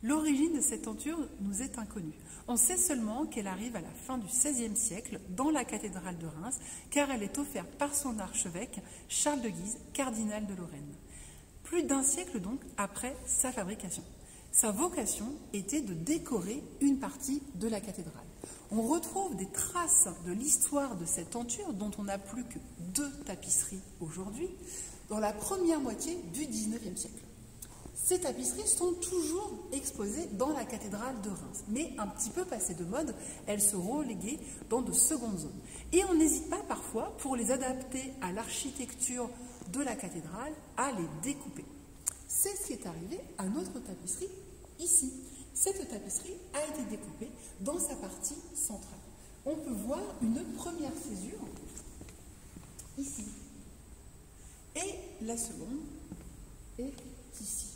L'origine de cette tenture nous est inconnue. On sait seulement qu'elle arrive à la fin du XVIe siècle dans la cathédrale de Reims, car elle est offerte par son archevêque Charles de Guise, cardinal de Lorraine. Plus d'un siècle donc après sa fabrication. Sa vocation était de décorer une partie de la cathédrale. On retrouve des traces de l'histoire de cette tenture, dont on n'a plus que 2 tapisseries aujourd'hui, dans la première moitié du XIXe siècle. Ces tapisseries sont toujours exposées dans la cathédrale de Reims, mais un petit peu passées de mode, elles seront reléguées dans de secondes zones. Et on n'hésite pas parfois, pour les adapter à l'architecture de la cathédrale, à les découper. C'est ce qui est arrivé à notre tapisserie ici. Cette tapisserie a été découpée dans sa partie centrale. On peut voir une première césure ici. Et la seconde est ici.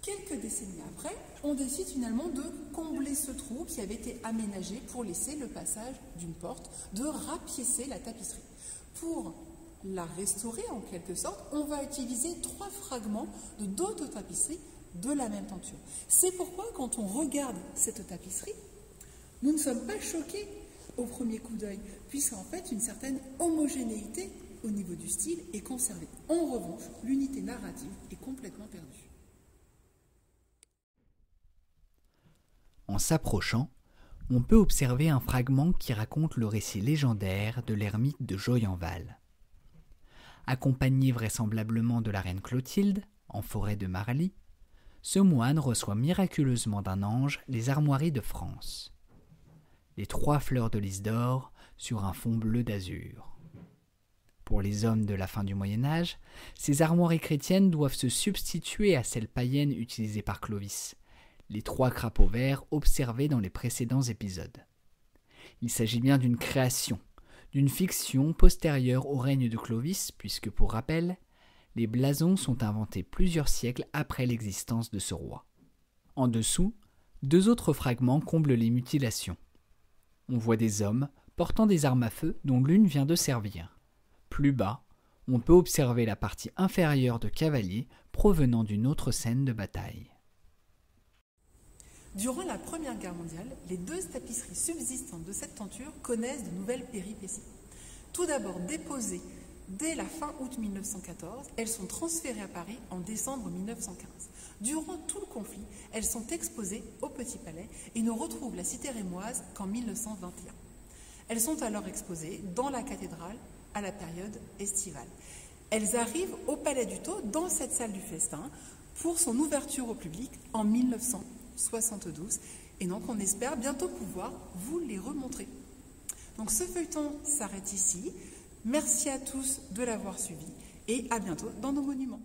Quelques décennies après, on décide finalement de combler ce trou qui avait été aménagé pour laisser le passage d'une porte, de rapiécer la tapisserie. Pour la restaurer en quelque sorte, on va utiliser 3 fragments de d'autres tapisseries de la même tenture. C'est pourquoi quand on regarde cette tapisserie, nous ne sommes pas choqués au premier coup d'œil, puisqu'en fait une certaine homogénéité au niveau du style est conservée. En revanche, l'unité narrative est complètement perdue. En s'approchant, on peut observer un fragment qui raconte le récit légendaire de l'ermite de Joyenval. Accompagné vraisemblablement de la reine Clotilde, en forêt de Marly, ce moine reçoit miraculeusement d'un ange les armoiries de France. Les 3 fleurs de lys d'or sur un fond bleu d'azur. Pour les hommes de la fin du Moyen-Âge, ces armoiries chrétiennes doivent se substituer à celles païennes utilisées par Clovis, les 3 crapauds verts observés dans les précédents épisodes. Il s'agit bien d'une création, d'une fiction postérieure au règne de Clovis, puisque, pour rappel, les blasons sont inventés plusieurs siècles après l'existence de ce roi. En dessous, 2 autres fragments comblent les mutilations. On voit des hommes portant des armes à feu dont l'une vient de servir. Plus bas, on peut observer la partie inférieure de cavaliers provenant d'une autre scène de bataille. Durant la Première Guerre mondiale, les 2 tapisseries subsistantes de cette tenture connaissent de nouvelles péripéties. Tout d'abord déposées dès la fin août 1914, elles sont transférées à Paris en décembre 1915. Durant tout le conflit, elles sont exposées au Petit Palais et ne retrouvent la cité rémoise qu'en 1921. Elles sont alors exposées dans la cathédrale à la période estivale. Elles arrivent au Palais du Thau, dans cette salle du festin, pour son ouverture au public en 1972. Et donc on espère bientôt pouvoir vous les remontrer. Donc ce feuilleton s'arrête ici. Merci à tous de l'avoir suivi et à bientôt dans nos monuments.